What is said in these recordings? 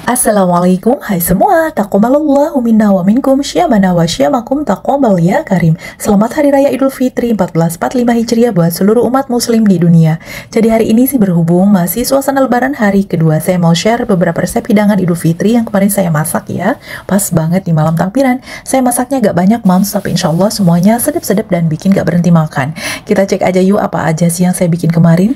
Assalamualaikum, hai semua, taqabbalallahu minna wa minkum, syamana wa syamakum taqabbal ya karim. Selamat Hari Raya Idul Fitri 1445 Hijriah buat seluruh umat muslim di dunia. Jadi hari ini sih berhubung masih suasana lebaran hari kedua, saya mau share beberapa resep hidangan Idul Fitri yang kemarin saya masak ya. Pas banget di malam takbiran. Saya masaknya gak banyak moms, tapi insya Allah semuanya sedap-sedap dan bikin gak berhenti makan. Kita cek aja yuk apa aja sih yang saya bikin kemarin.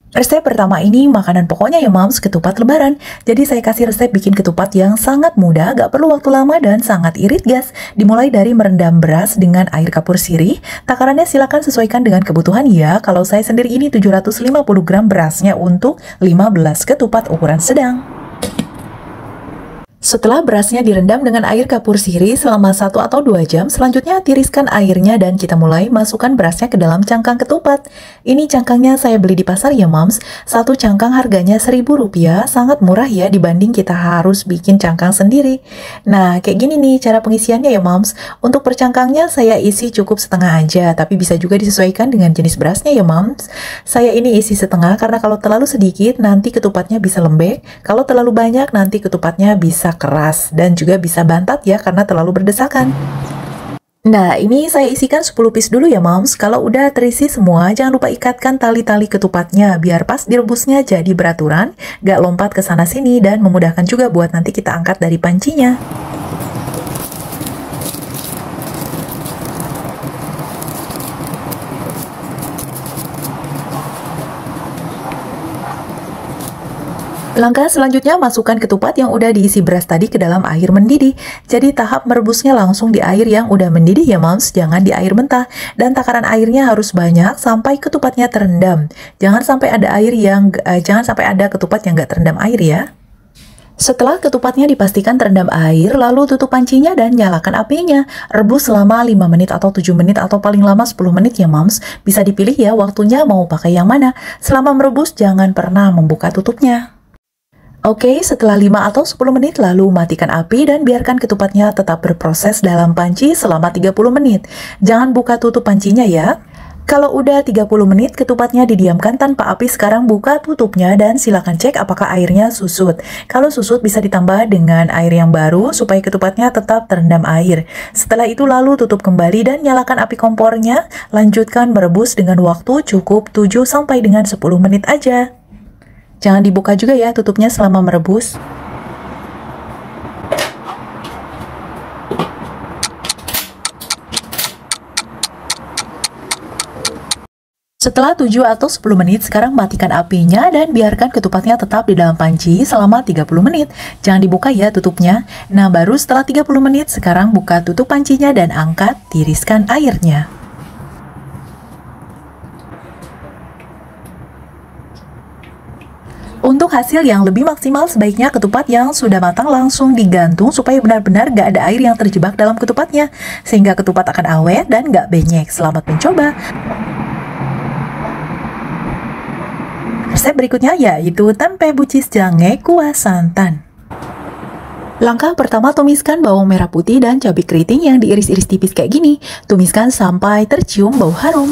Resep pertama ini makanan pokoknya ya moms, ketupat lebaran. Jadi saya kasih resep bikin ketupat yang sangat mudah, gak perlu waktu lama dan sangat irit gas. Dimulai dari merendam beras dengan air kapur sirih. Takarannya silakan sesuaikan dengan kebutuhan ya. Kalau saya sendiri ini 750 gram berasnya untuk 15 ketupat ukuran sedang. Setelah berasnya direndam dengan air kapur sirih selama 1 atau 2 jam, selanjutnya tiriskan airnya dan kita mulai masukkan berasnya ke dalam cangkang ketupat. Ini cangkangnya saya beli di pasar ya moms. Satu cangkang harganya Rp1.000, sangat murah ya dibanding kita harus bikin cangkang sendiri. Nah, kayak gini nih cara pengisiannya ya moms. Untuk per cangkangnya saya isi cukup setengah aja, tapi bisa juga disesuaikan dengan jenis berasnya ya moms. Saya ini isi setengah karena kalau terlalu sedikit nanti ketupatnya bisa lembek, kalau terlalu banyak nanti ketupatnya bisa keras dan juga bisa bantat ya karena terlalu berdesakan. Nah, ini saya isikan 10 piece dulu ya moms. Kalau udah terisi semua, jangan lupa ikatkan tali-tali ketupatnya biar pas direbusnya jadi beraturan, gak lompat ke sana sini dan memudahkan juga buat nanti kita angkat dari pancinya. Langkah selanjutnya, masukkan ketupat yang udah diisi beras tadi ke dalam air mendidih. Jadi tahap merebusnya langsung di air yang udah mendidih ya moms, jangan di air mentah. Dan takaran airnya harus banyak sampai ketupatnya terendam. Jangan sampai ada ketupat yang nggak terendam air ya. Setelah ketupatnya dipastikan terendam air, lalu tutup pancinya dan nyalakan apinya. Rebus selama 5 menit atau 7 menit atau paling lama 10 menit ya moms. Bisa dipilih ya waktunya mau pakai yang mana. Selama merebus jangan pernah membuka tutupnya. Oke, setelah 5 atau 10 menit lalu matikan api dan biarkan ketupatnya tetap berproses dalam panci selama 30 menit. Jangan buka tutup pancinya ya. Kalau udah 30 menit, ketupatnya didiamkan tanpa api. Sekarang buka tutupnya dan silakan cek apakah airnya susut. Kalau susut bisa ditambah dengan air yang baru supaya ketupatnya tetap terendam air. Setelah itu lalu tutup kembali dan nyalakan api kompornya. Lanjutkan merebus dengan waktu cukup 7 sampai dengan 10 menit aja. Jangan dibuka juga ya tutupnya selama merebus. Setelah 7 atau 10 menit, sekarang matikan apinya dan biarkan ketupatnya tetap di dalam panci selama 30 menit. Jangan dibuka ya tutupnya. Nah, baru setelah 30 menit, sekarang buka tutup pancinya dan angkat, tiriskan airnya. Untuk hasil yang lebih maksimal, sebaiknya ketupat yang sudah matang langsung digantung supaya benar-benar gak ada air yang terjebak dalam ketupatnya, sehingga ketupat akan awet dan gak benyek. Selamat mencoba! Resep berikutnya yaitu tempe bucis jange kuah santan. Langkah pertama, tumiskan bawang merah putih dan cabai keriting yang diiris-iris tipis kayak gini. Tumiskan sampai tercium bau harum.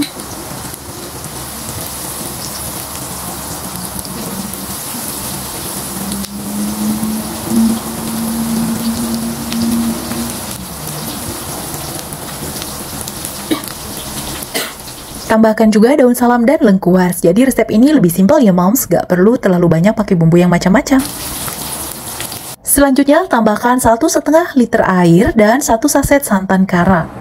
Tambahkan juga daun salam dan lengkuas. Jadi resep ini lebih simpel ya moms, gak perlu terlalu banyak pakai bumbu yang macam-macam. Selanjutnya tambahkan 1,5 liter air dan 1 saset santan kara.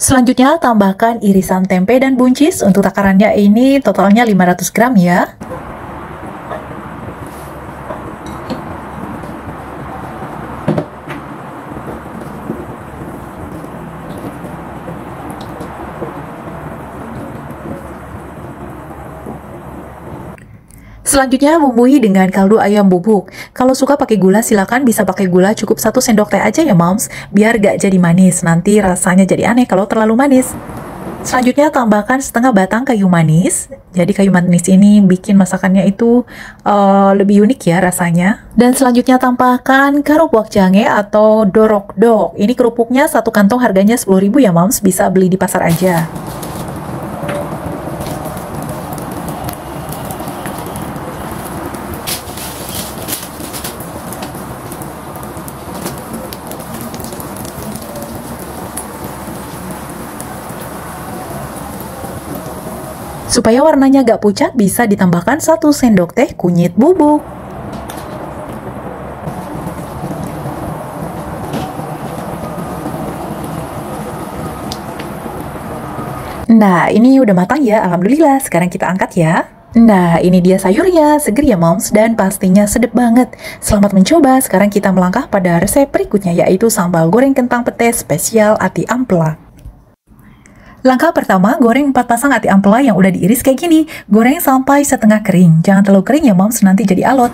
Selanjutnya tambahkan irisan tempe dan buncis. Untuk takarannya ini totalnya 500 gram ya. Selanjutnya bumbui dengan kaldu ayam bubuk. Kalau suka pakai gula silakan bisa pakai gula cukup 1 sendok teh aja ya moms, biar gak jadi manis. Nanti rasanya jadi aneh kalau terlalu manis. Selanjutnya tambahkan setengah batang kayu manis. Jadi kayu manis ini bikin masakannya itu lebih unik ya rasanya. Dan selanjutnya tambahkan kerupuk jange atau dorok dok. Ini kerupuknya satu kantong harganya 10.000 ya moms, bisa beli di pasar aja. Supaya warnanya gak pucat, bisa ditambahkan 1 sendok teh kunyit bubuk. Nah, ini udah matang ya, alhamdulillah. Sekarang kita angkat ya. Nah, ini dia sayurnya, seger ya moms, dan pastinya sedap banget. Selamat mencoba, sekarang kita melangkah pada resep berikutnya, yaitu sambal goreng kentang pete spesial ati ampela. Langkah pertama, goreng 4 pasang ati ampela yang udah diiris kayak gini. Goreng sampai setengah kering. Jangan terlalu kering ya moms, nanti jadi alot.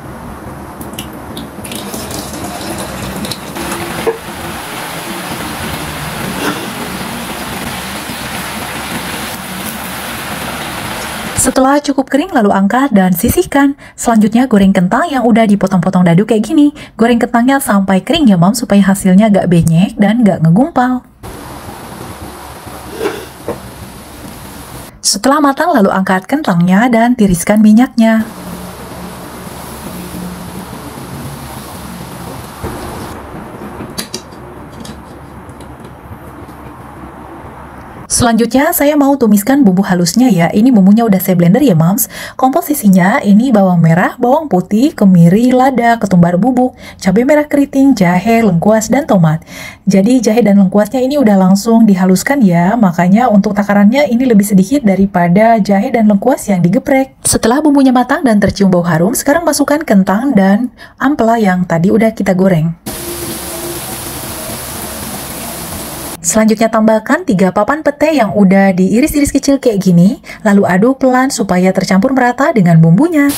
Setelah cukup kering lalu angkat dan sisihkan. Selanjutnya goreng kentang yang udah dipotong-potong dadu kayak gini. Goreng kentangnya sampai kering ya moms, supaya hasilnya gak benyek dan gak ngegumpal. Setelah matang lalu angkat kentangnya dan tiriskan minyaknya. Selanjutnya saya mau tumiskan bumbu halusnya ya. Ini bumbunya udah saya blender ya moms. Komposisinya ini bawang merah, bawang putih, kemiri, lada, ketumbar bubuk, cabai merah keriting, jahe, lengkuas, dan tomat. Jadi jahe dan lengkuasnya ini udah langsung dihaluskan ya. Makanya untuk takarannya ini lebih sedikit daripada jahe dan lengkuas yang digeprek. Setelah bumbunya matang dan tercium bau harum, sekarang masukkan kentang dan ampela yang tadi udah kita goreng. Selanjutnya tambahkan 3 papan pete yang udah diiris-iris kecil kayak gini, lalu aduk pelan supaya tercampur merata dengan bumbunya.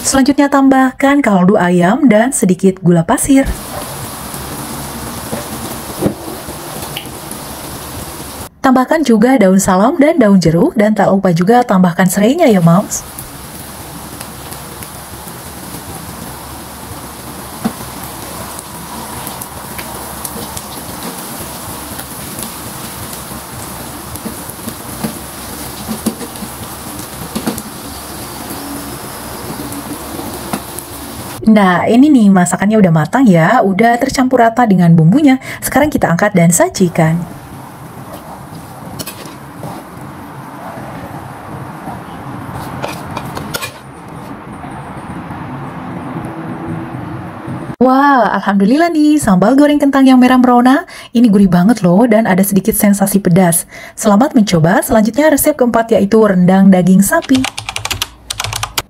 Selanjutnya tambahkan kaldu ayam dan sedikit gula pasir. Tambahkan juga daun salam dan daun jeruk, dan tak lupa juga tambahkan serainya ya moms. Nah, ini nih masakannya udah matang ya, udah tercampur rata dengan bumbunya. Sekarang kita angkat dan sajikan. Wah, alhamdulillah nih, sambal goreng kentang yang merah merona. Ini gurih banget loh, dan ada sedikit sensasi pedas. Selamat mencoba. Selanjutnya resep keempat yaitu rendang daging sapi.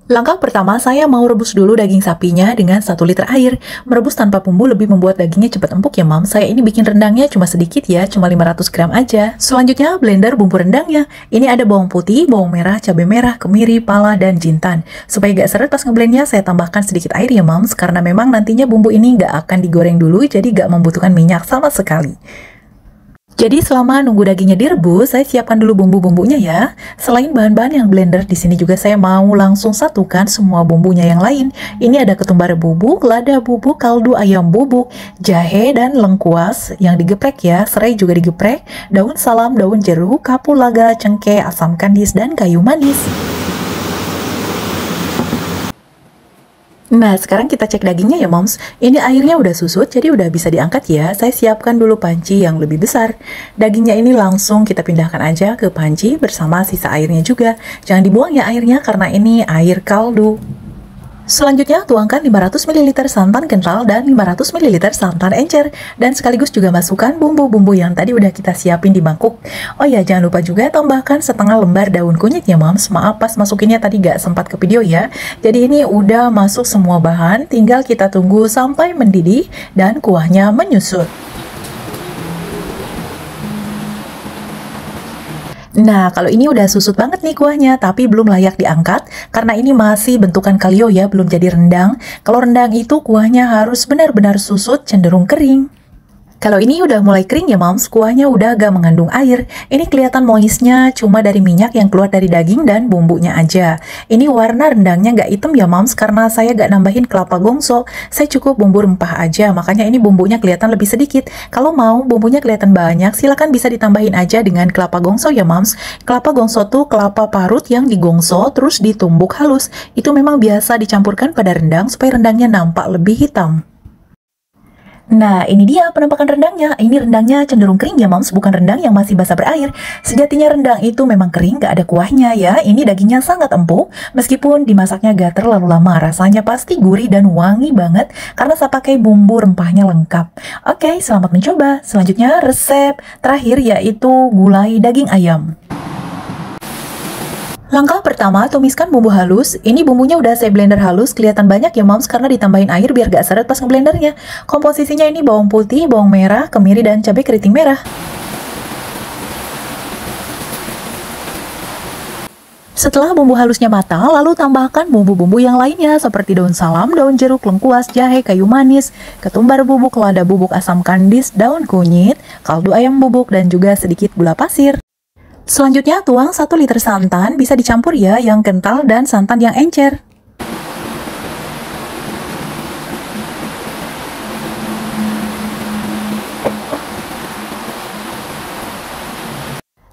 Langkah pertama, saya mau rebus dulu daging sapinya dengan 1 liter air. Merebus tanpa bumbu lebih membuat dagingnya cepat empuk ya mam. Saya ini bikin rendangnya cuma sedikit ya, cuma 500 gram aja. Selanjutnya blender bumbu rendangnya. Ini ada bawang putih, bawang merah, cabai merah, kemiri, pala, dan jintan. Supaya gak seret pas ngeblendnya, saya tambahkan sedikit air ya mams, karena memang nantinya bumbu ini gak akan digoreng dulu, jadi gak membutuhkan minyak sama sekali. Jadi selama nunggu dagingnya direbus, saya siapkan dulu bumbu-bumbunya ya. Selain bahan-bahan yang blender, di sini juga saya mau langsung satukan semua bumbunya yang lain. Ini ada ketumbar bubuk, lada bubuk, kaldu ayam bubuk, jahe dan lengkuas yang digeprek ya. Serai juga digeprek, daun salam, daun jeruk, kapulaga, cengkeh, asam kandis, dan kayu manis. Nah, sekarang kita cek dagingnya ya moms. Ini airnya udah susut, jadi udah bisa diangkat ya. Saya siapkan dulu panci yang lebih besar. Dagingnya ini langsung kita pindahkan aja ke panci bersama sisa airnya juga. Jangan dibuang ya airnya, karena ini air kaldu. Selanjutnya tuangkan 500 ml santan kental dan 500 ml santan encer, dan sekaligus juga masukkan bumbu-bumbu yang tadi udah kita siapin di mangkuk. Oh ya, jangan lupa juga tambahkan setengah lembar daun kunyit ya moms. Maaf pas masukinnya tadi gak sempat ke video ya. Jadi ini udah masuk semua bahan, tinggal kita tunggu sampai mendidih dan kuahnya menyusut. Nah, kalau ini udah susut banget nih kuahnya, tapi belum layak diangkat, karena ini masih bentukan kalio ya, belum jadi rendang. Kalau rendang itu kuahnya harus benar-benar susut, cenderung kering. Kalau ini udah mulai kering ya moms, kuahnya udah agak mengandung air. Ini kelihatan moistnya cuma dari minyak yang keluar dari daging dan bumbunya aja. Ini warna rendangnya nggak hitam ya moms, karena saya nggak nambahin kelapa gongso. Saya cukup bumbu rempah aja, makanya ini bumbunya kelihatan lebih sedikit. Kalau mau bumbunya kelihatan banyak, silakan bisa ditambahin aja dengan kelapa gongso ya moms. Kelapa gongso tuh kelapa parut yang digongso terus ditumbuk halus. Itu memang biasa dicampurkan pada rendang supaya rendangnya nampak lebih hitam. Nah, ini dia penampakan rendangnya. Ini rendangnya cenderung kering ya, moms, bukan rendang yang masih basah berair. Sejatinya rendang itu memang kering, gak ada kuahnya ya. Ini dagingnya sangat empuk, meskipun dimasaknya gak terlalu lama. Rasanya pasti gurih dan wangi banget, karena saya pakai bumbu rempahnya lengkap. Oke, selamat mencoba. Selanjutnya, resep terakhir yaitu gulai daging ayam. Langkah pertama, tumiskan bumbu halus. Ini bumbunya udah saya blender halus, kelihatan banyak ya moms karena ditambahin air biar gak seret pas ngeblendernya. Komposisinya ini bawang putih, bawang merah, kemiri, dan cabai keriting merah. Setelah bumbu halusnya matang, lalu tambahkan bumbu-bumbu yang lainnya seperti daun salam, daun jeruk, lengkuas, jahe, kayu manis, ketumbar bubuk, lada bubuk, asam kandis, daun kunyit, kaldu ayam bubuk, dan juga sedikit gula pasir. Selanjutnya tuang 1 liter santan, bisa dicampur ya yang kental dan santan yang encer.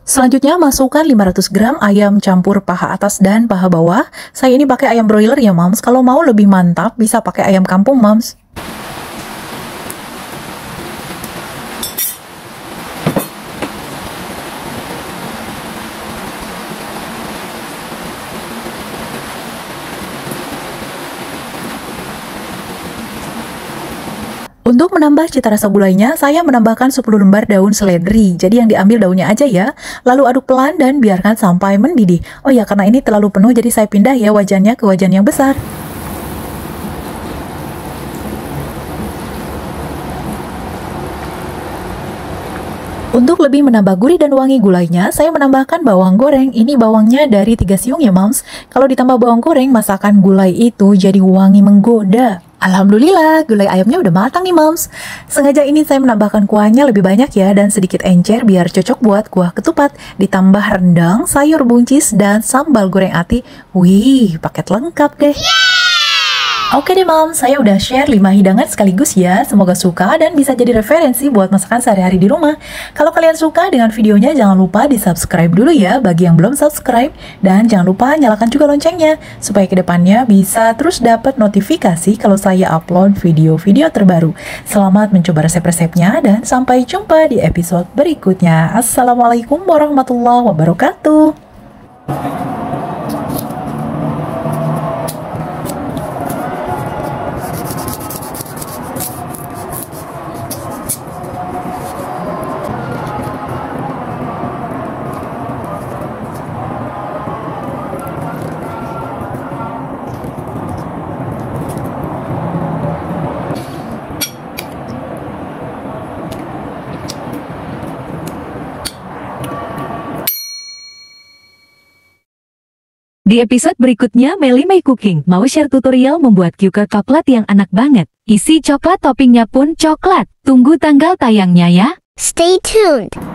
Selanjutnya masukkan 500 gram ayam campur paha atas dan paha bawah. Saya ini pakai ayam broiler ya moms, kalau mau lebih mantap bisa pakai ayam kampung moms. Untuk menambah cita rasa gulainya, saya menambahkan 10 lembar daun seledri. Jadi yang diambil daunnya aja ya. Lalu aduk pelan dan biarkan sampai mendidih. Oh ya, karena ini terlalu penuh jadi saya pindah ya wajannya ke wajan yang besar. Untuk lebih menambah gurih dan wangi gulainya, saya menambahkan bawang goreng. Ini bawangnya dari 3 siung ya moms. Kalau ditambah bawang goreng, masakan gulai itu jadi wangi menggoda. Alhamdulillah, gulai ayamnya udah matang nih moms. Sengaja ini saya menambahkan kuahnya lebih banyak ya dan sedikit encer biar cocok buat kuah ketupat. Ditambah rendang, sayur buncis, dan sambal goreng ati. Wih, paket lengkap deh. Oke deh moms, saya udah share 5 hidangan sekaligus ya. Semoga suka dan bisa jadi referensi buat masakan sehari-hari di rumah. Kalau kalian suka dengan videonya, jangan lupa di subscribe dulu ya bagi yang belum subscribe. Dan jangan lupa nyalakan juga loncengnya, supaya kedepannya bisa terus dapat notifikasi kalau saya upload video-video terbaru. Selamat mencoba resep-resepnya dan sampai jumpa di episode berikutnya. Assalamualaikum warahmatullahi wabarakatuh. Di episode berikutnya Melly May Cooking mau share tutorial membuat cookie coklat yang enak banget. Isi coklat, toppingnya pun coklat. Tunggu tanggal tayangnya ya. Stay tuned.